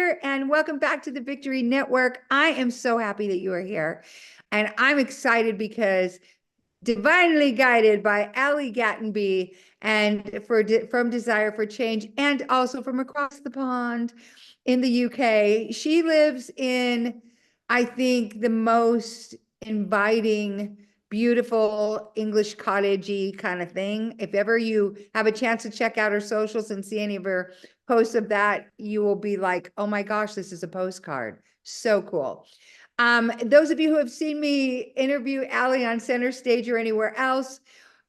here, and welcome back to the Victory Network. I am so happy that you are here, and I'm excited because divinely guided by Ali Gattenby and from Desire for Change, and also from across the pond in the UK. She lives in, I think, the most inviting, beautiful English cottagey kind of thing. If ever you have a chance to check out her socials and see any of her posts of that, you will be like, oh my gosh, this is a postcard. So cool. Those of you who have seen me interview Ali on Center Stage or anywhere else,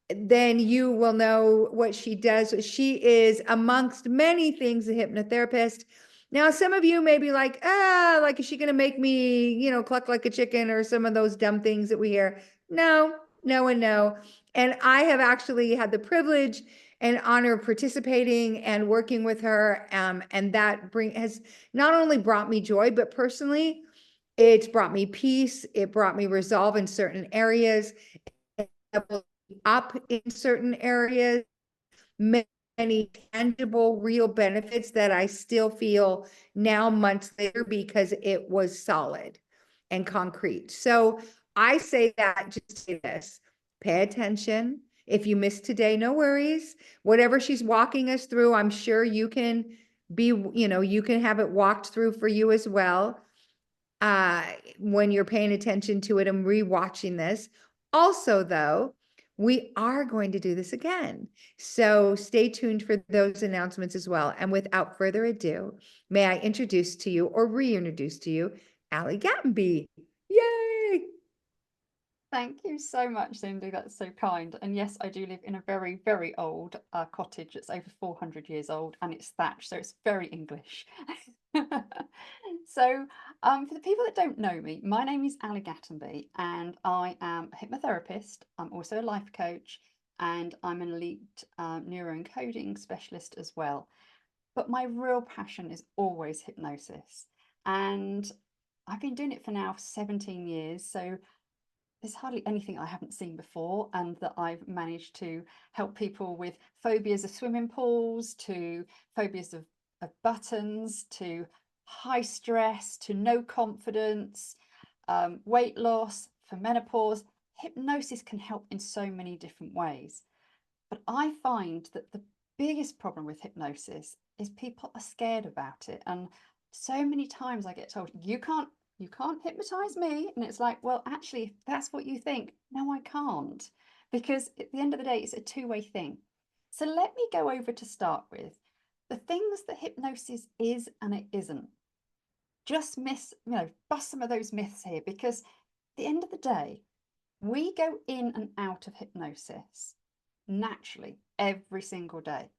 then you will know what she does. She is, amongst many things, a hypnotherapist. Now, some of you may be like, like, is she going to make me, cluck like a chicken or some of those dumb things that we hear? No, no, and no. And I have actually had the privilege and honor of participating and working with her. And that has not only brought me joy, but personally, it's brought me peace. It brought me resolve in certain areas, up in certain areas, many tangible, real benefits that I still feel now months later because it was solid and concrete. So I say that, just say this, pay attention. If you missed today, no worries. Whatever she's walking us through, I'm sure you can you can have it walked through for you as well. When you're paying attention to it and rewatching this. Also, though, we are going to do this again. So stay tuned for those announcements as well. And without further ado, may I introduce to you or reintroduce to you Ali Gattenby. Yay! Thank you so much, Cindy. That's so kind. And yes, I do live in a very, very old cottage. It's over 400 years old and it's thatched, so it's very English. So, for the people that don't know me, my name is Ali Gattenby and I am a hypnotherapist. I'm also a life coach and I'm an elite neuroencoding specialist as well. But my real passion is always hypnosis. And I've been doing it for now 17 years. So there's hardly anything I haven't seen before, and that I've managed to help people with phobias of swimming pools, to phobias of buttons, to high stress, to no confidence, weight loss, for menopause. Hypnosis can help in so many different ways. But I find that the biggest problem with hypnosis is people are scared about it. And so many times I get told, you can't hypnotize me. And it's like, well, actually, if that's what you think, no, I can't. Because at the end of the day, it's a two-way thing. So let me go over to start with the things that hypnosis is and it isn't. Just bust some of those myths here, because at the end of the day, we go in and out of hypnosis naturally every single day.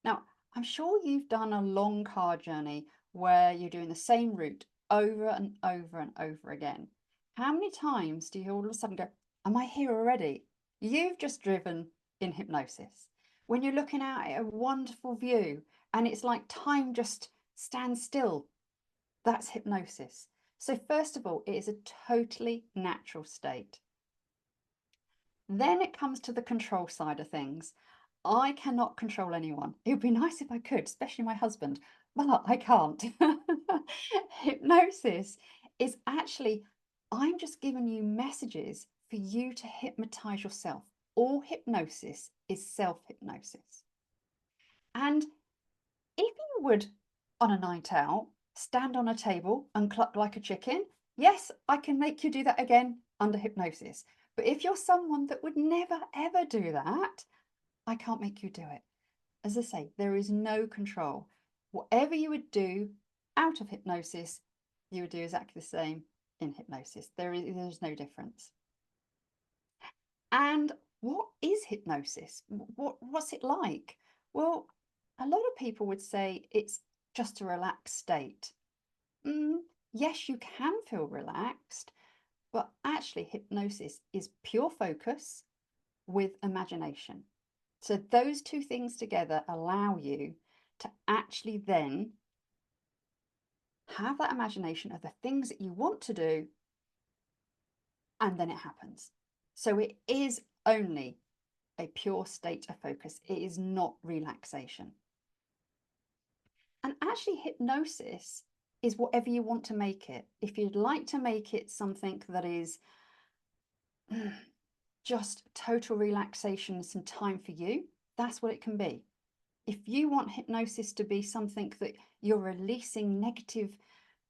Now, I'm sure you've done a long car journey where you're doing the same route over and over and over again. How many times do you all of a sudden go, am I here already? You've just driven in hypnosis. When you're looking out at a wonderful view and it's like time just stands still, that's hypnosis. So first of all, it is a totally natural state. Then it comes to the control side of things. I cannot control anyone. It would be nice if I could, especially my husband, but I can't. Hypnosis is actually, I'm just giving you messages for you to hypnotize yourself. All hypnosis is self-hypnosis. And if you would, on a night out, stand on a table and cluck like a chicken, yes, I can make you do that again under hypnosis. But if you're someone that would never, ever do that, I can't make you do it. As I say, there is no control. Whatever you would do out of hypnosis, you would do exactly the same in hypnosis. There's no difference. And what is hypnosis? What's it like? Well, a lot of people would say it's just a relaxed state. Yes, you can feel relaxed, but actually hypnosis is pure focus with imagination. So those two things together allow you to actually then have that imagination of the things that you want to do, and then it happens. So it is only a pure state of focus. It is not relaxation. And actually hypnosis is whatever you want to make it. If you'd like to make it something that is just total relaxation and some time for you, that's what it can be. If you want hypnosis to be something that you're releasing negative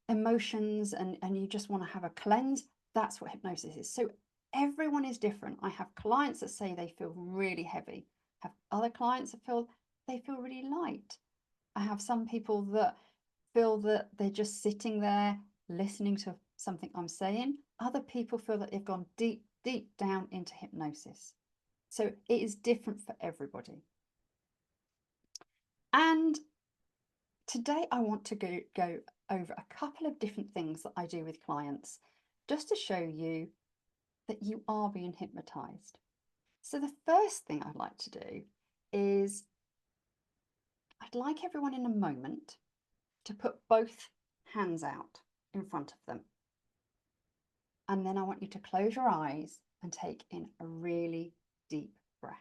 emotions and you just want to have a cleanse, that's what hypnosis is. So everyone is different. I have clients that say they feel really heavy. I have other clients that feel they feel really light. I have some people that feel that they're just sitting there listening to something I'm saying. Other people feel that they've gone deep, deep down into hypnosis. So it is different for everybody. And today I want to go over a couple of different things that I do with clients, just to show you that you are being hypnotized. So the first thing I'd like to do is I'd like everyone in a moment to put both hands out in front of them. And then I want you to close your eyes and take in a really deep breath.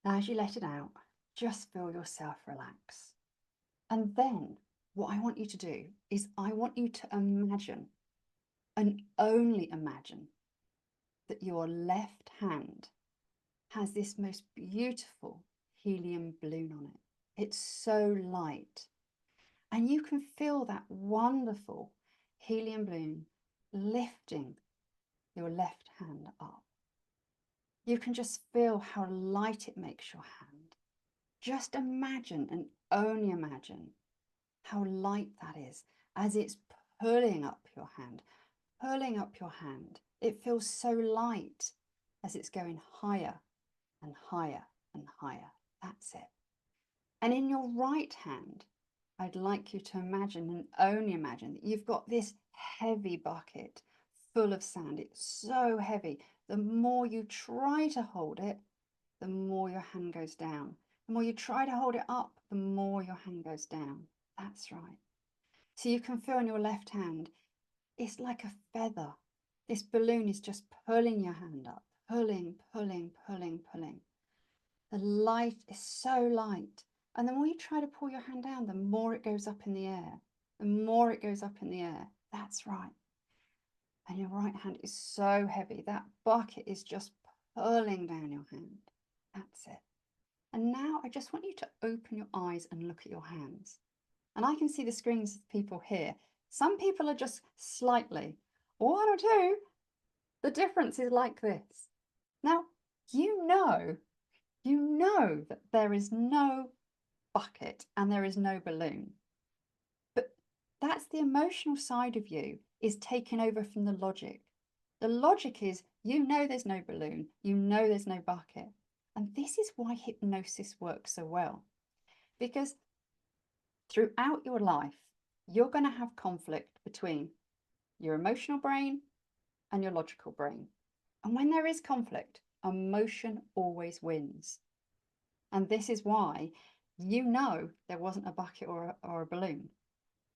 Now, as you let it out, just feel yourself relax. And then what I want you to do is I want you to imagine, and only imagine, that your left hand has this most beautiful helium balloon on it. It's so light. And you can feel that wonderful helium balloon lifting your left hand up. You can just feel how light it makes your hand. Just imagine, and only imagine, how light that is as it's pulling up your hand, pulling up your hand. It feels so light as it's going higher and higher and higher. That's it. And in your right hand, I'd like you to imagine, and only imagine, that you've got this heavy bucket full of sand. It's so heavy. The more you try to hold it, the more your hand goes down. The more you try to hold it up, the more your hand goes down. That's right. So you can feel in your left hand, it's like a feather. This balloon is just pulling your hand up, pulling, pulling, pulling, pulling. The light is so light. And the more you try to pull your hand down, the more it goes up in the air. The more it goes up in the air. That's right. And your right hand is so heavy. That bucket is just pulling down your hand. That's it. And now I just want you to open your eyes and look at your hands. And I can see the screens of people here. Some people are just slightly, one or two. The difference is like this. Now, you know that there is no bucket and there is no balloon. But that's the emotional side of you is taken over from the logic. The logic is, you know there's no balloon, you know there's no bucket. And this is why hypnosis works so well. Because throughout your life, you're going to have conflict between your emotional brain and your logical brain. And when there is conflict, emotion always wins. And this is why you know there wasn't a bucket or a balloon,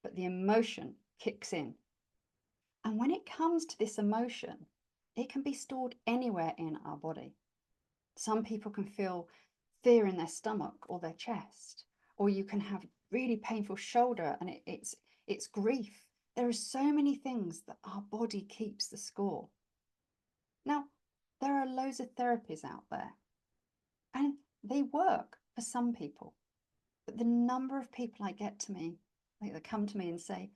but the emotion kicks in. And when it comes to this emotion, it can be stored anywhere in our body. Some people can feel fear in their stomach or their chest, or you can have really painful shoulder and it's grief. There are so many things that our body keeps the score. Now, there are loads of therapies out there and they work for some people, but the number of people I get to me, like that come to me and say,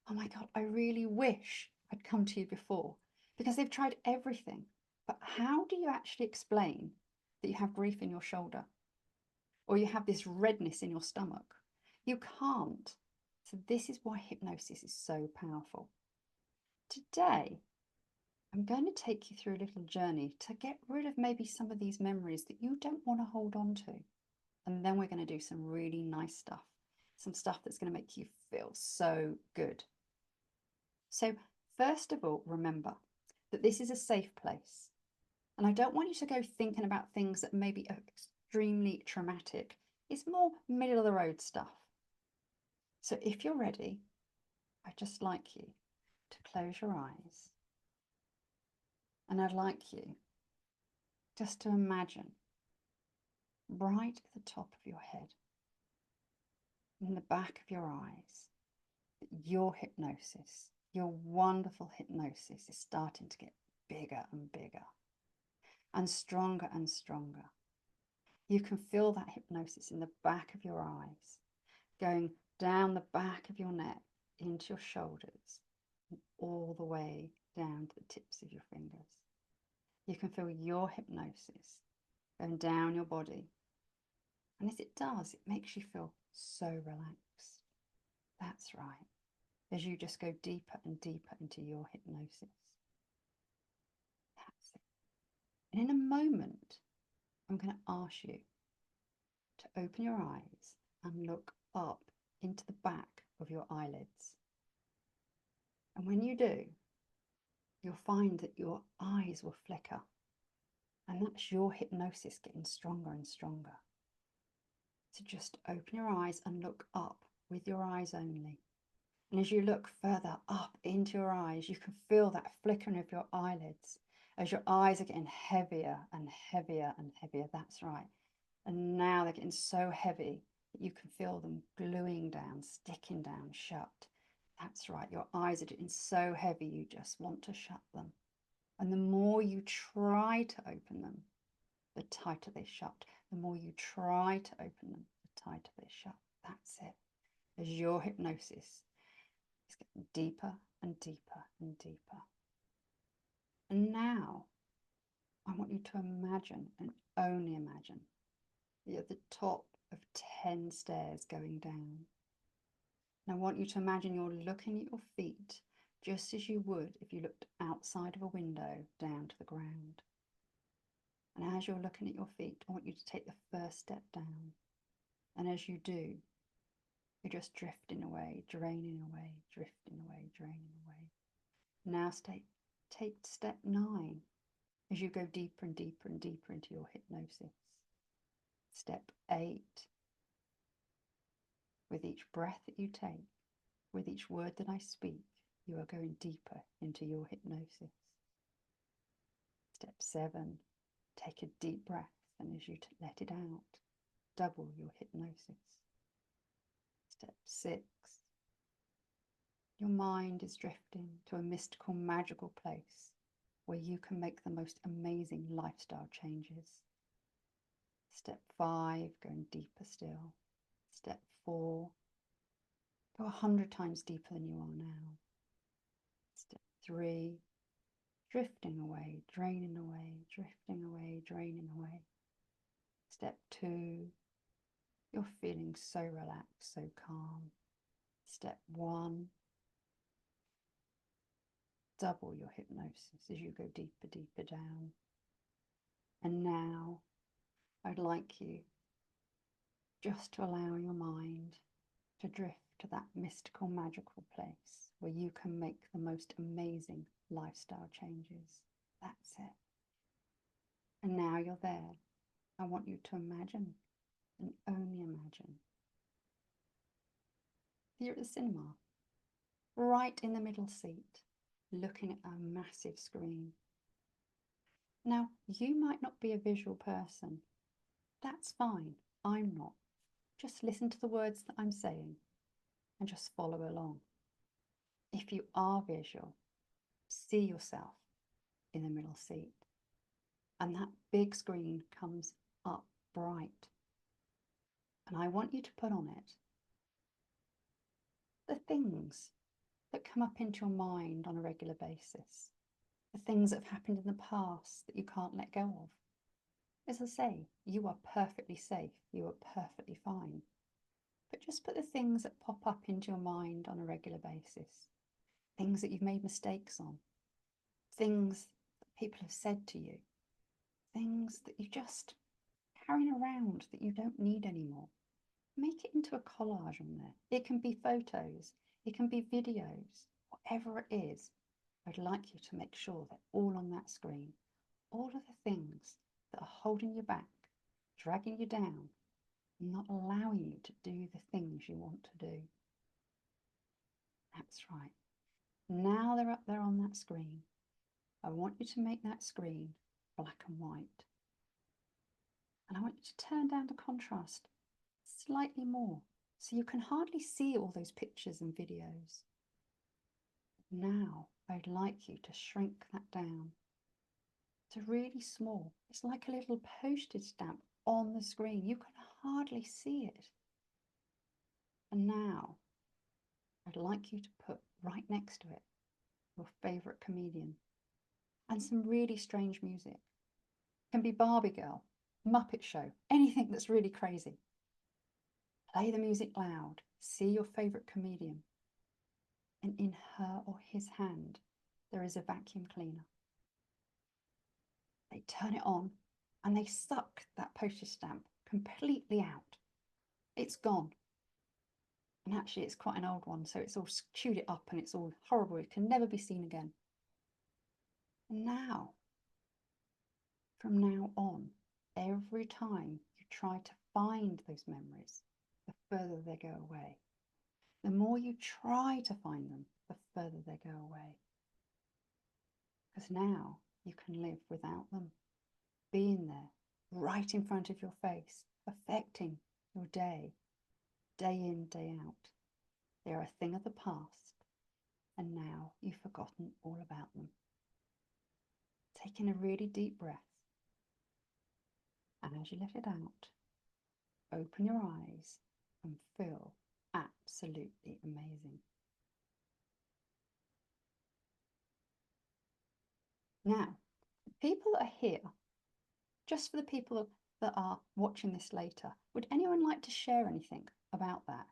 oh my God, I really wish I'd come to you before, because they've tried everything. But how do you actually explain that you have grief in your shoulder or you have this redness in your stomach? You can't. So this is why hypnosis is so powerful. Today, I'm going to take you through a little journey to get rid of maybe some of these memories that you don't want to hold on to. And then we're going to do some really nice stuff, some stuff that's going to make you feel so good. So first of all, remember that this is a safe place. And I don't want you to go thinking about things that maybe are extremely traumatic. It's more middle of the road stuff. So if you're ready, I'd just like you to close your eyes. And I'd like you just to imagine right at the top of your head, in the back of your eyes, that your hypnosis, your wonderful hypnosis, is starting to get bigger and bigger and stronger and stronger. You can feel that hypnosis in the back of your eyes, going down the back of your neck, into your shoulders, and all the way down to the tips of your fingers. You can feel your hypnosis going down your body. And as it does, it makes you feel so relaxed. That's right, as you just go deeper and deeper into your hypnosis. That's it. And in a moment, I'm going to ask you to open your eyes and look up into the back of your eyelids. And when you do, you'll find that your eyes will flicker. And that's your hypnosis getting stronger and stronger. So just open your eyes and look up with your eyes only. And as you look further up into your eyes, you can feel that flickering of your eyelids as your eyes are getting heavier and heavier and heavier. That's right. And now they're getting so heavy that you can feel them gluing down, sticking down, shut. That's right. Your eyes are getting so heavy, you just want to shut them. And the more you try to open them, the tighter they shut. The more you try to open them, the tighter they shut. That's it. As your hypnosis is getting deeper and deeper and deeper. And now I want you to imagine, and only imagine, you're at the top of 10 stairs going down. And I want you to imagine you're looking at your feet just as you would if you looked outside of a window down to the ground. And as you're looking at your feet, I want you to take the first step down. And as you do, you're just drifting away, draining away, drifting away, draining away. Now take step 9 as you go deeper and deeper and deeper into your hypnosis. Step 8. With each breath that you take, with each word that I speak, you are going deeper into your hypnosis. Step 7. Take a deep breath, and as you let it out, double your hypnosis. Step 6. Your mind is drifting to a mystical, magical place where you can make the most amazing lifestyle changes. Step 5, going deeper still. Step 4, go 100 times deeper than you are now. Step 3, drifting away, draining away, drifting away, draining away. Step 2, you're feeling so relaxed, so calm. Step 1, double your hypnosis as you go deeper, deeper down. And now I'd like you just to allow your mind to drift to that mystical, magical place where you can make the most amazing lifestyle changes. That's it. And now you're there. I want you to imagine, and only imagine, you're at the cinema, right in the middle seat, looking at a massive screen. Now, you might not be a visual person. That's fine. I'm not. Just listen to the words that I'm saying and just follow along. If you are visual, see yourself in the middle seat, and that big screen comes up bright. And I want you to put on it the things that come up into your mind on a regular basis, the things that have happened in the past that you can't let go of. As I say, you are perfectly safe, you are perfectly fine. But just put the things that pop up into your mind on a regular basis, things that you've made mistakes on, things that people have said to you, things that you just carrying around that you don't need anymore. Make it into a collage on there. It can be photos, it can be videos, whatever it is. I'd like you to make sure that all on that screen, all of the things that are holding you back, dragging you down, not allowing you to do the things you want to do. That's right. Now they're up there on that screen. I want you to make that screen black and white. And I want you to turn down the contrast slightly more So you can hardly see all those pictures and videos. Now, I'd like you to shrink that down to really small. It's like a little postage stamp on the screen. You can hardly see it. And now, I'd like you to put right next to it your favourite comedian and some really strange music. It can be Barbie Girl, Muppet Show, anything that's really crazy. Play the music loud, see your favourite comedian, and in her or his hand, there is a vacuum cleaner. They turn it on and they suck that postage stamp completely out. It's gone. And actually, it's quite an old one, so it's all chewed it up and it's all horrible. It can never be seen again. And now, from now on, every time you try to find those memories, the further they go away. The more you try to find them, the further they go away. Because now you can live without them, being there, right in front of your face, affecting your day in, day out. They're a thing of the past, and now you've forgotten all about them. Taking a really deep breath, and as you let it out, open your eyes and feel absolutely amazing. Now, people that are here, just for the people that are watching this later, would anyone like to share anything about that?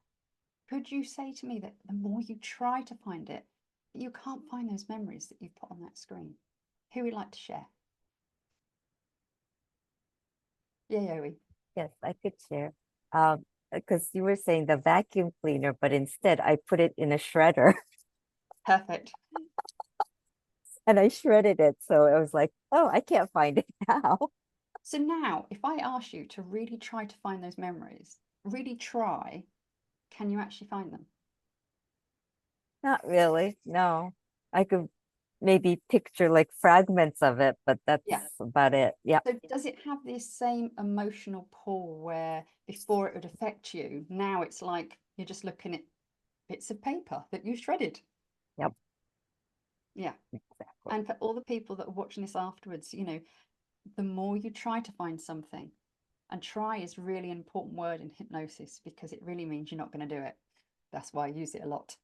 Could you say to me that the more you try to find it, you can't find those memories that you've put on that screen? Who would like to share? Yeah, Yoey. Yes, I could share. Because you were saying the vacuum cleaner, but instead I put it in a shredder Perfect. and I shredded it. So I was like, oh, I can't find it now. So now, if I ask you to really try to find those memories, really try, can you actually find them? Not really. No, I could maybe picture like fragments of it, but that's Yeah. about it. Yeah. So does it have this same emotional pull where before it would affect you, now it's like you're just looking at bits of paper that you shredded? Yep. Yeah. Exactly. And for all the people that are watching this afterwards, you know, the more you try to find something, and try is really an important word in hypnosis because it really means you're not going to do it. That's why I use it a lot.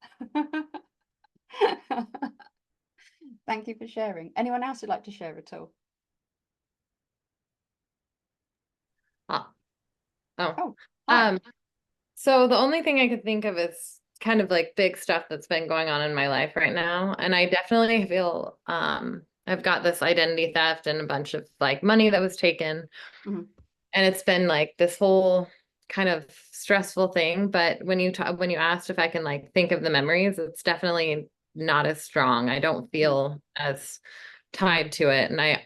Thank you for sharing. Anyone else would like to share at all? Oh, Oh, hi. so the only thing I could think of is kind of like big stuff that's been going on in my life right now. And I definitely feel I've got this identity theft and a bunch of like money that was taken. Mhm. And it's been like this whole kind of stressful thing. But when you asked if I can like think of the memories, it's definitely not as strong. I don't feel as tied to it. And I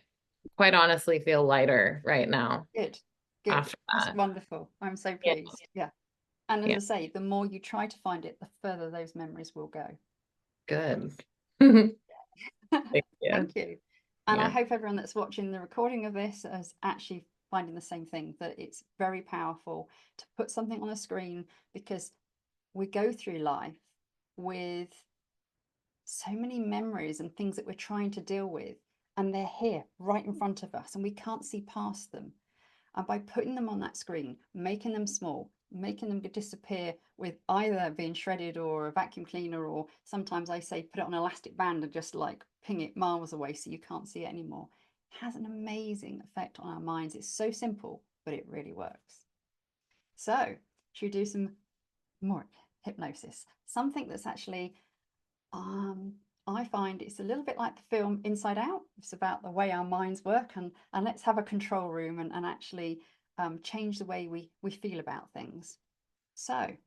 quite honestly feel lighter right now Good, good. after That's that. wonderful. I'm so Yeah. pleased. Yeah. And Yeah. as I say, the more you try to find it, the further those memories will go. Good. Thank you. Thank you. And I Yeah. hope everyone that's watching the recording of this is actually finding the same thing, that it's very powerful to put something on a screen, because we go through life with so many memories and things that we're trying to deal with, and they're here right in front of us and we can't see past them. And by putting them on that screen, making them small, making them disappear with either being shredded or a vacuum cleaner, or sometimes I say put it on an elastic band and just like ping it miles away so you can't see it anymore, has an amazing effect on our minds. It's so simple, but it really works. So should we do some more hypnosis? Something that's actually I find it's a little bit like the film Inside Out. It's about the way our minds work, and let's have a control room and actually change the way we feel about things. So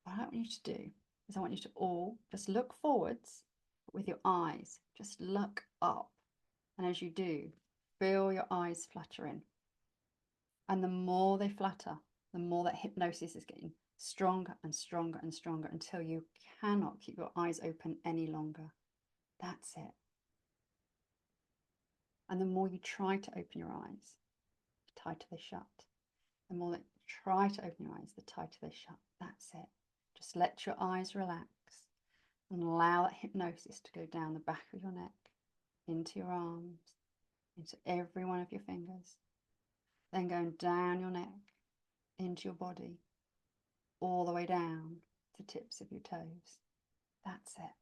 what I want you to do is I want you to all just look forwards with your eyes. Just look up. And as you do, feel your eyes fluttering. And the more they flutter, the more that hypnosis is getting stronger and stronger and stronger until you cannot keep your eyes open any longer. That's it. And the more you try to open your eyes, the tighter they shut. The more that Try to open your eyes. The tighter they shut. That's it. Just let your eyes relax and allow that hypnosis to go down the back of your neck, into your arms, into every one of your fingers, then going down your neck, into your body, all the way down to the tips of your toes. That's it.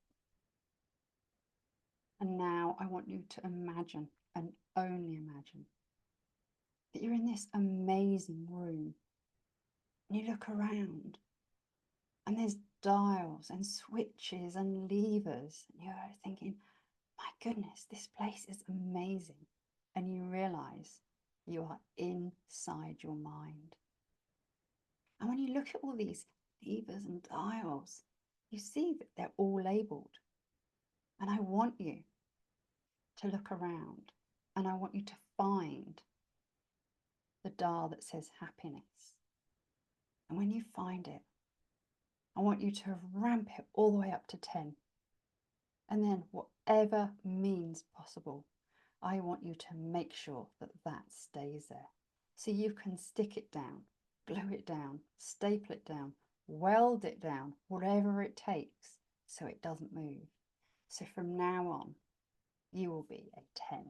And now I want you to imagine, and only imagine, that you're in this amazing room. And you look around, and there's dials and switches and levers. And you're thinking, my goodness, this place is amazing. And you realize you are inside your mind. And when you look at all these levers and dials, you see that they're all labeled. And I want you to look around, and I want you to find the dial that says happiness. And when you find it, I want you to ramp it all the way up to 10. And then whatever means possible, I want you to make sure that that stays there. So you can stick it down, glue it down, staple it down, weld it down, whatever it takes, so it doesn't move. So from now on, you will be a 10.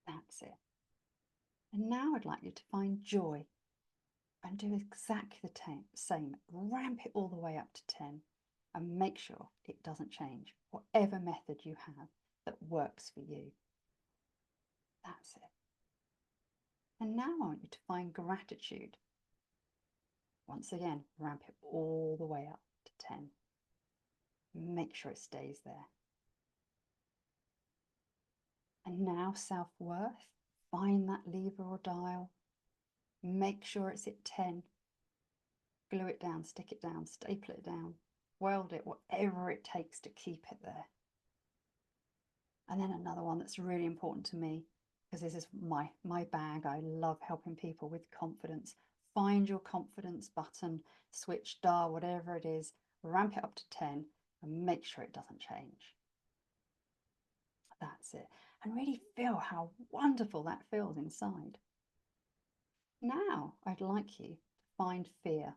That's it. And now I'd like you to find joy and do exactly the same. Ramp it all the way up to 10 and make sure it doesn't change, whatever method you have that works for you. That's it. And now I want you to find gratitude. Once again, ramp it all the way up to 10. Make sure it stays there. And now self-worth. Find that lever or dial. Make sure it's at 10. Glue it down, stick it down, staple it down, weld it, whatever it takes to keep it there. And then another one that's really important to me, because this is my bag. I love helping people with confidence. Find your confidence button, switch, dial, whatever it is, ramp it up to 10 and make sure it doesn't change. That's it. And really feel how wonderful that feels inside. Now I'd like you to find fear.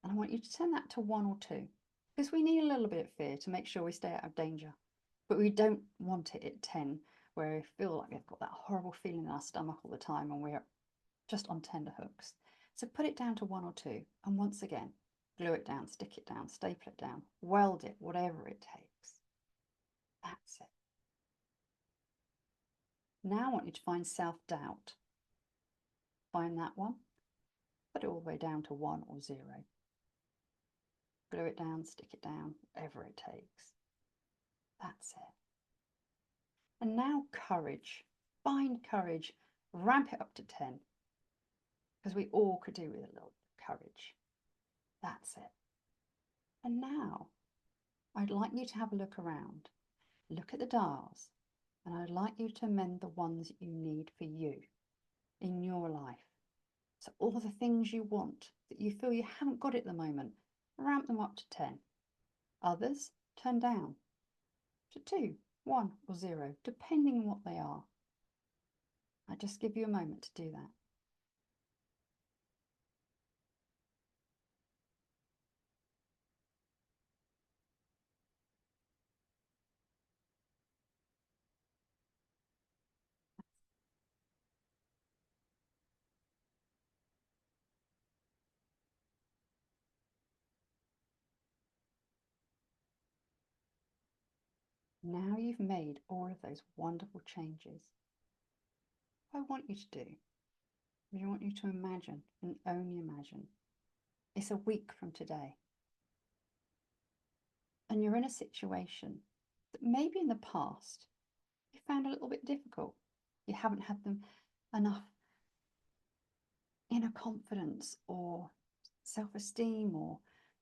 And I want you to turn that to 1 or 2, because we need a little bit of fear to make sure we stay out of danger. But we don't want it at 10, where we feel like we've got that horrible feeling in our stomach all the time and we're just on tender hooks. So put it down to 1 or 2. And once again, glue it down, stick it down, staple it down, weld it, whatever it takes. That's it. Now I want you to find self-doubt. Find that one. Put it all the way down to 1 or 0. Glue it down, stick it down, whatever it takes. That's it. And now courage. Find courage. Ramp it up to 10. Because we all could do with a little courage. That's it. And now I'd like you to have a look around. Look at the dials. And I'd like you to amend the ones you need for you in your life. So all the things you want that you feel you haven't got at the moment, ramp them up to 10. Others, turn down to 2, 1 or 0, depending on what they are. I just give you a moment to do that. Now you've made all of those wonderful changes, what I want you to do is I want you to imagine, and only imagine, it's a week from today. And you're in a situation that maybe in the past you found a little bit difficult. You haven't had them enough inner confidence or self-esteem, or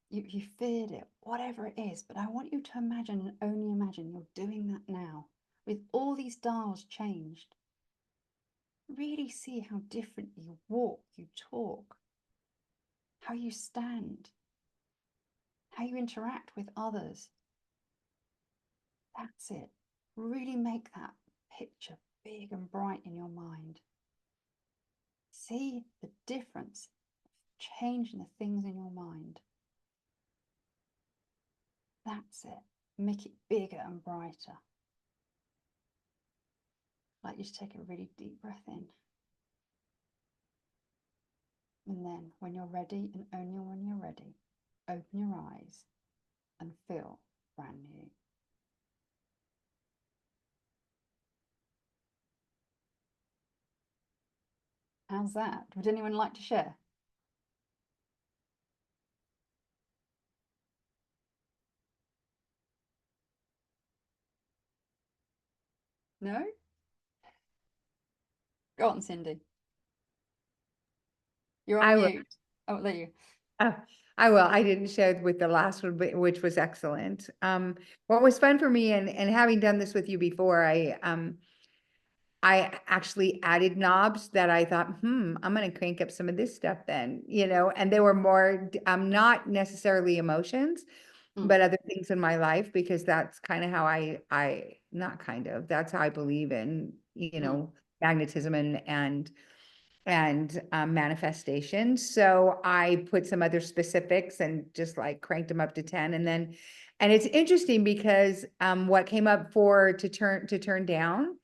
you feared it, whatever it is. But I want you to imagine, and only imagine, you're doing that now with all these dials changed. Really see how different you walk, you talk, how you stand, how you interact with others. That's it. Really make that picture big and bright in your mind. see the difference of changing the things in your mind. That's it. Make it bigger and brighter. Like, you just take a really deep breath in. And then when you're ready, and only when you're ready, open your eyes and feel brand new. How's that? Would anyone like to share? No? Go on, Cindy. You're on I will. mute. Oh, there you Oh, I will. I didn't share with the last one, which was excellent. What was fun for me, and having done this with you before, I actually added knobs that I thought, I'm going to crank up some of this stuff then, and they were more, not necessarily emotions, but other things in my life, because that's kind of how that's how I believe in, magnetism and manifestation. So I put some other specifics and just like cranked them up to 10. And it's interesting because what came up to turn down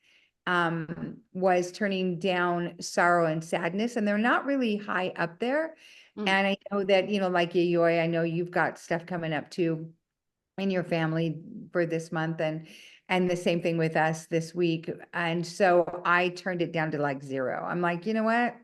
was turning down sorrow and sadness, and they're not really high up there. And I know that, like Yayoi, I know you've got stuff coming up too in your family for this month, and the same thing with us this week. And so I turned it down to like 0. I'm like, you know what?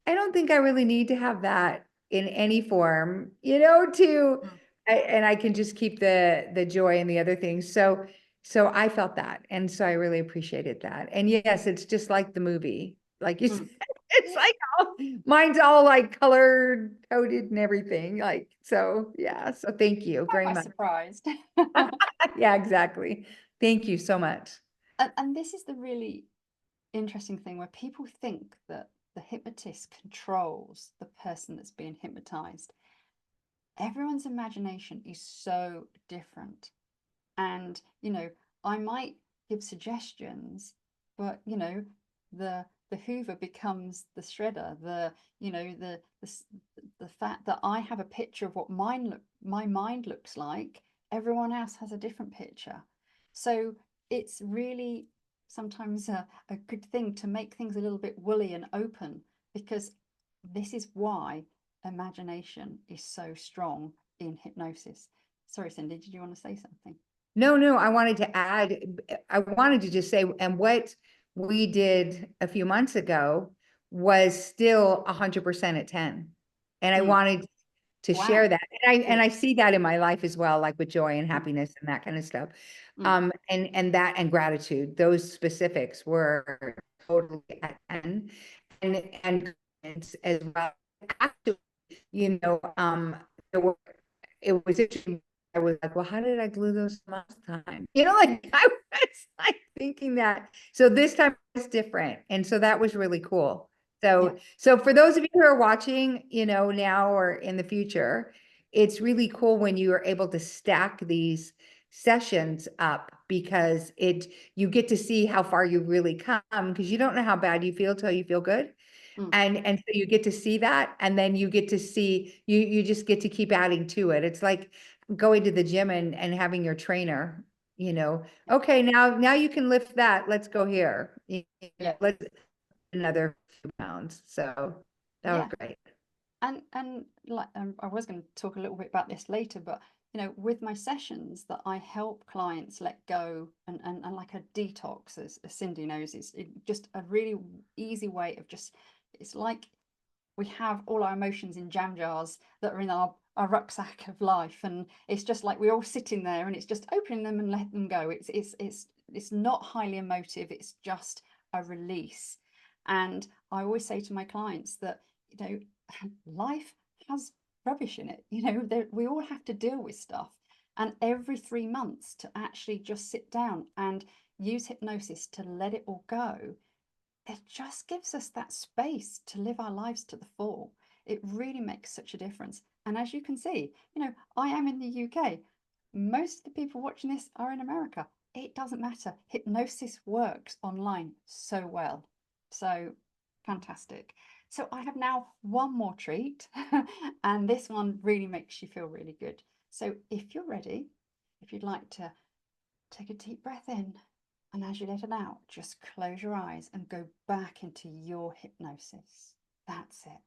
I don't think I really need to have that in any form, and I can just keep the joy and the other things. So I felt that. And so I really appreciated that. And yes, it's just like the movie. Like you said, it's like mine's all like color coded and everything. Like, so yeah. So thank you very much. surprised. Yeah, exactly. Thank you so much. And this is the really interesting thing, where people think that the hypnotist controls the person that's being hypnotized. Everyone's imagination is so different. And, I might give suggestions, but, the Hoover becomes the shredder. The fact that I have a picture of what my mind looks like, everyone else has a different picture. So it's really sometimes a good thing to make things a little bit woolly and open, because this is why imagination is so strong in hypnosis. Sorry, Cindy, did you want to say something? No, I wanted to just say, and what we did a few months ago was still 100% at 10. And I wanted to share that. And I see that in my life as well, like with joy and happiness and that kind of stuff. And that and gratitude, those specifics were totally at 10. And as well. Actually, it was interesting. I was like, well, how did I glue those last time? Like I was like thinking that. So this time it's different. And so that was really cool. So for those of you who are watching, now or in the future, it's really cool when you are able to stack these sessions up, because you get to see how far you really come, because you don't know how bad you feel till you feel good. And so you get to see that, and then you get to see, you just get to keep adding to it. It's like going to the gym and having your trainer, okay, now you can lift that. Let's go here. Let's another few pounds. So that was great. And like I was going to talk a little bit about this later, but with my sessions that I help clients let go and like a detox, as Cindy knows, is just a really easy way of just, it's like we have all our emotions in jam jars that are in our rucksack of life, and it's just like we're all sitting there, and it's just opening them and let them go. It's not highly emotive, it's just a release. And I always say to my clients that life has rubbish in it. We all have to deal with stuff, and every 3 months to actually just sit down and use hypnosis to let it all go, it just gives us that space to live our lives to the full. It really makes such a difference. And as you can see, I am in the UK. Most of the people watching this are in America. It doesn't matter. Hypnosis works online so well. So fantastic. So I have now one more treat, and this one really makes you feel really good. So if you're ready, if you'd like to take a deep breath in, and as you let it out, just close your eyes and go back into your hypnosis. That's it.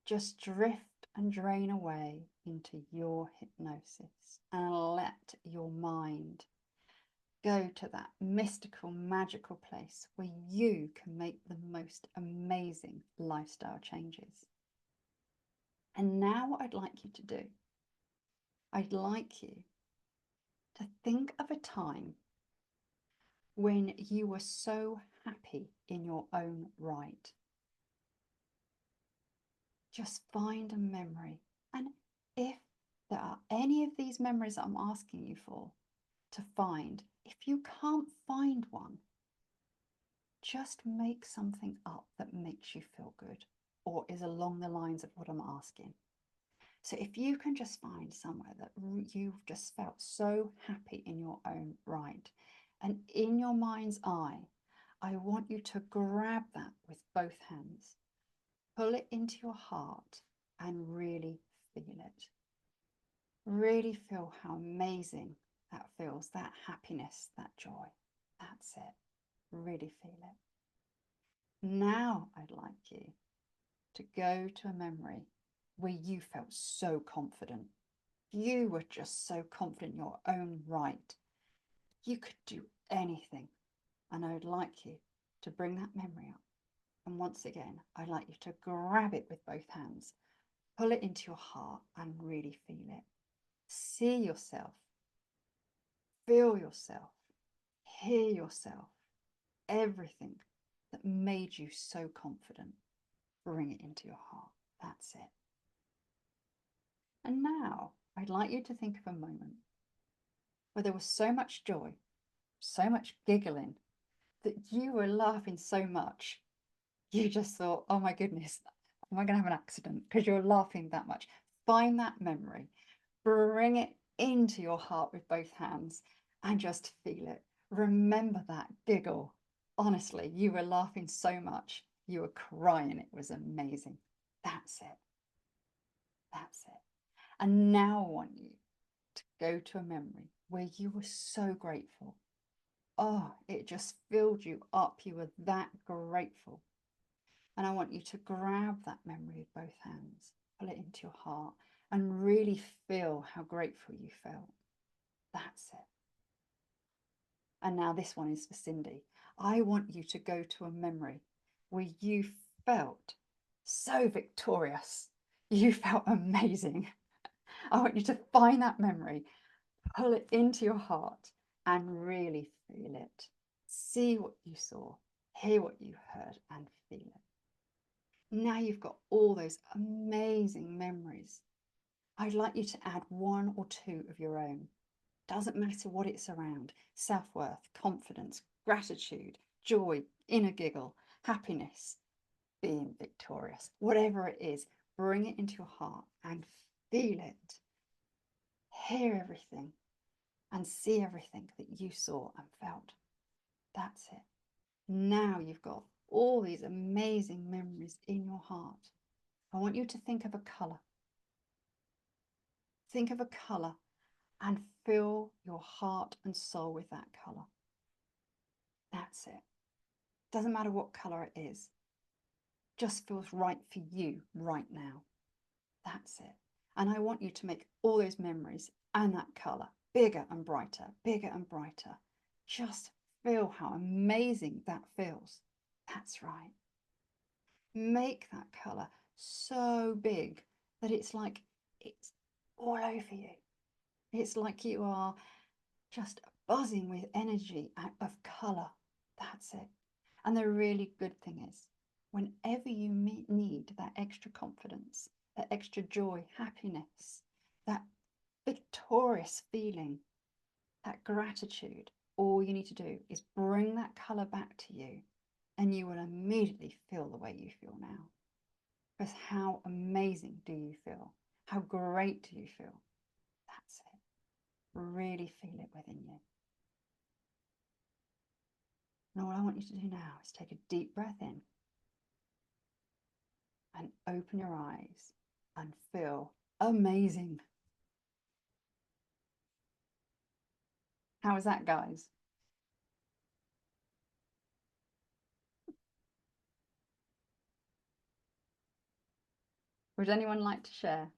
Just drift and drain away into your hypnosis and let your mind go to that mystical, magical place where you can make the most amazing lifestyle changes. And now what I'd like you to do, I'd like you to think of a time when you were so happy in your own right. Just find a memory. And if there are any of these memories that I'm asking you for to find, if you can't find one, just make something up that makes you feel good or is along the lines of what I'm asking. So if you can just find somewhere that you've just felt so happy in your own right, and in your mind's eye, I want you to grab that with both hands, pull it into your heart and really feel it. Really feel how amazing that feels, that happiness, that joy. That's it. Really feel it. Now I'd like you to go to a memory where you felt so confident. You were just so confident in your own right. You could do anything. And I would like you to bring that memory up. And once again, I'd like you to grab it with both hands, pull it into your heart and really feel it. See yourself, feel yourself, hear yourself, everything that made you so confident. Bring it into your heart. That's it. And now I'd like you to think of a moment where there was so much joy, so much giggling, that you were laughing so much, you just thought, oh my goodness, am I going to have an accident? Because you're laughing that much. Find that memory, bring it into your heart with both hands and just feel it. Remember that giggle. Honestly, you were laughing so much, you were crying. It was amazing. That's it. That's it. And now I want you to go to a memory where you were so grateful. Oh, it just filled you up. You were that grateful. And I want you to grab that memory with both hands, pull it into your heart, and really feel how grateful you felt. That's it. And now this one is for Cindy. I want you to go to a memory where you felt so victorious. You felt amazing. I want you to find that memory, pull it into your heart and really feel it. See what you saw, hear what you heard and feel it. Now you've got all those amazing memories. I'd like you to add one or two of your own. Doesn't matter what it's around. Self-worth, confidence, gratitude, joy, inner giggle, happiness, being victorious. Whatever it is, bring it into your heart and feel it. Hear everything and see everything that you saw and felt. That's it. Now you've got all these amazing memories in your heart. I want you to think of a colour. Think of a colour and fill your heart and soul with that colour. That's it. Doesn't matter what colour it is. Just feels right for you right now. That's it. And I want you to make all those memories and that colour bigger and brighter, bigger and brighter. Just feel how amazing that feels. That's right. Make that colour so big that it's like it's all over you. It's like you are just buzzing with energy of colour. That's it. And the really good thing is, whenever you need that extra confidence, that extra joy, happiness, that victorious feeling, that gratitude, all you need to do is bring that colour back to you and you will immediately feel the way you feel now. Because how amazing do you feel? How great do you feel? That's it. Really feel it within you. And all I want you to do now is take a deep breath in. and open your eyes and feel amazing. How is that, guys? Would anyone like to share?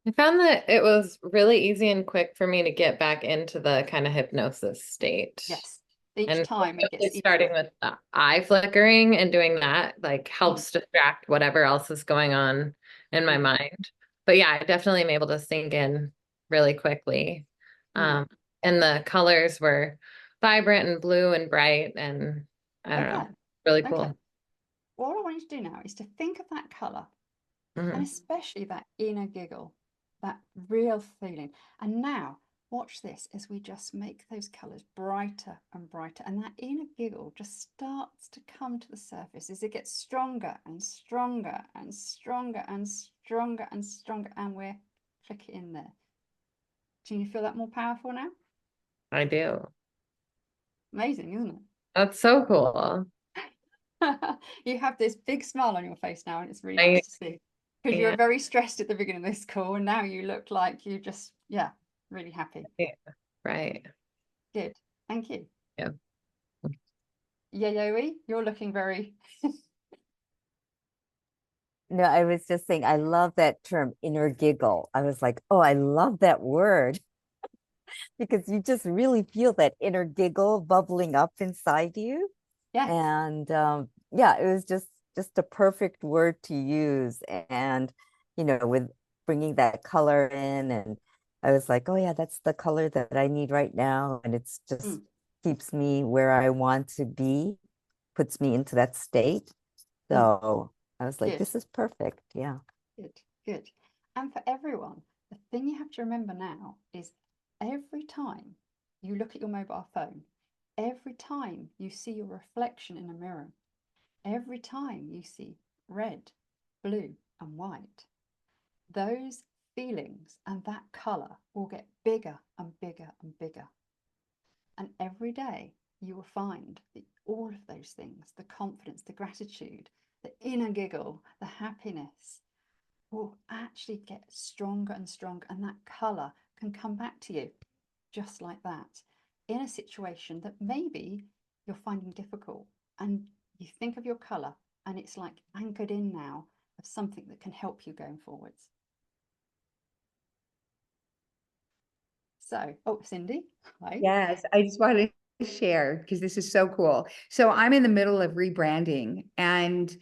I found that it was really easy and quick for me to get back into the kind of hypnosis state. Yes. Each And time it gets starting easier. with the eye flickering and doing that like helps distract whatever else is going on in my mind. But yeah, I definitely am able to sink in really quickly. And the colors were vibrant and blue and bright, and I don't know, really cool. Okay. What I want you to do now is to think of that color, and Mhm. especially that inner giggle, that real feeling. And now watch this as we just make those colors brighter and brighter, and that inner giggle just starts to come to the surface as it gets stronger and stronger and stronger and stronger and stronger, and we're click it in there. Do you feel that more powerful now? I do. Amazing, isn't it? That's so cool. You have this big smile on your face now, and it's really I, nice to see, because you were yeah, very stressed at the beginning of this call, and now you look like you just, yeah, really happy. yeah, right. Good. Thank you. Yeah. Yayoi, you're looking very No, I was just saying, I love that term, inner giggle. I was like, oh, I love that word because you just really feel that inner giggle bubbling up inside you. yes. And yeah, it was just a perfect word to use. And, with bringing that color in, and I was like, oh yeah, that's the color that I need right now. And it's just keeps me where I want to be, puts me into that state. So I was like, Good. this is perfect. Yeah. Good, good. And for everyone, the thing you have to remember now is every time you look at your mobile phone, every time you see your reflection in a mirror, every time you see red, blue, and white, those feelings and that color will get bigger and bigger and bigger. And every day you will find that all of those things, the confidence, the gratitude, the inner giggle, the happiness, will actually get stronger and stronger, and that color can come back to you just like that in a situation that maybe you're finding difficult, and you think of your color and it's like anchored in now of something that can help you going forwards. So, oh, Cindy, hi. Yes, I just wanted to share because this is so cool. So I'm in the middle of rebranding and,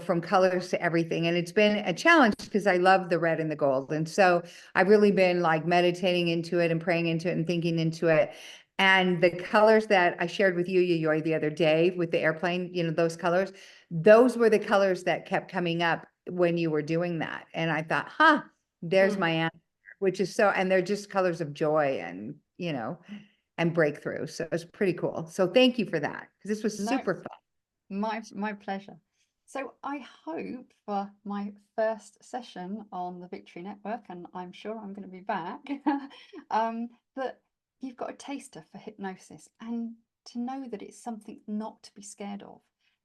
from colors to everything. And it's been a challenge because I love the red and the gold. And so I've really been like meditating into it and praying into it and thinking into it. And the colors that I shared with you, Yoy, the other day with the airplane, those colors, those were the colors that kept coming up when you were doing that. And I thought, there's my answer, which is and they're just colors of joy and, and breakthrough. So it's pretty cool. So thank you for that, because this was super fun. My pleasure. So I hope for my first session on the Victory Network, and I'm sure I'm going to be back, that you've got a taster for hypnosis, and to know that it's something not to be scared of.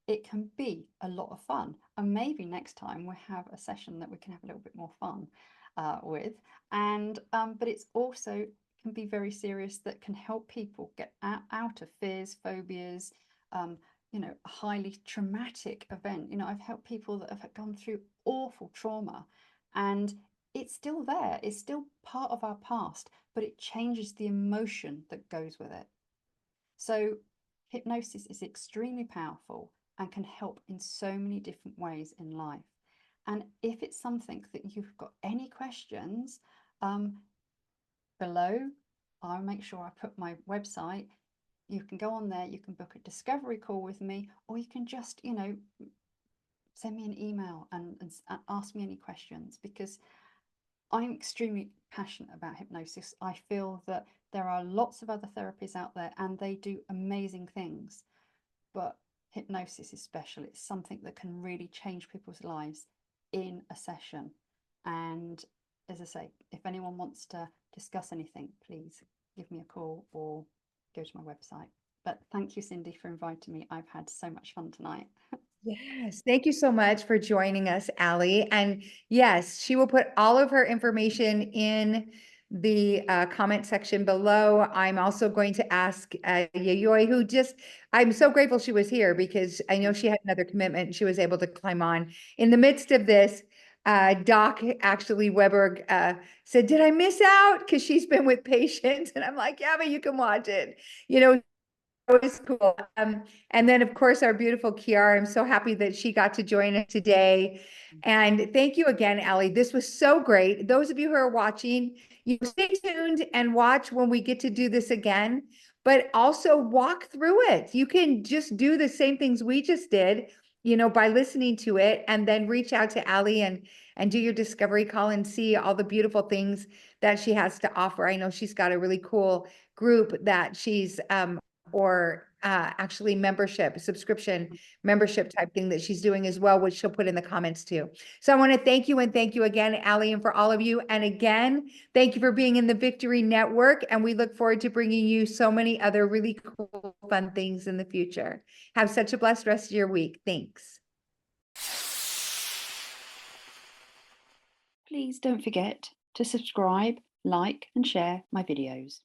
It can be a lot of fun, and maybe next time we'll have a session that we can have a little bit more fun with. And but it's also can be very serious, that can help people get out of fears, phobias, a highly traumatic event. I've helped people that have gone through awful trauma, and it's still there. It's still part of our past, but it changes the emotion that goes with it. So hypnosis is extremely powerful and can help in so many different ways in life. And if it's something that you've got any questions, below, I'll make sure I put my website. You can go on there, you can book a discovery call with me, or you can just, send me an email and ask me any questions, because I'm extremely passionate about hypnosis. I feel that there are lots of other therapies out there and they do amazing things, but hypnosis is special. It's something that can really change people's lives in a session. And as I say, if anyone wants to discuss anything, please give me a call or go to my website. But thank you, Cindy, for inviting me. I've had so much fun tonight. Yes, thank you so much for joining us, Allie. And yes, she will put all of her information in the comment section below. I'm also going to ask Yayoi, who I'm so grateful she was here because I know she had another commitment and she was able to climb on. In the midst of this, Doc actually Weber said, did I miss out? Because she's been with patients. And I'm like, yeah, but you can watch it. You know, always cool. And then of course our beautiful Kiara, I'm so happy that she got to join us today. And thank you again, Allie. This was so great. Those of you who are watching, you stay tuned and watch when we get to do this again, but also walk through it. You can just do the same things we just did, by listening to it, and then reach out to Allie and do your discovery call and see all the beautiful things that she has to offer. I know she's got a really cool group that she's or actually subscription membership type thing that she's doing as well, which she'll put in the comments too. So I want to thank you, and thank you again, Allie, and for all of you. And again, thank you for being in the Victory Network. And we look forward to bringing you so many other really cool, fun things in the future. Have such a blessed rest of your week. Thanks. Please don't forget to subscribe, like, and share my videos.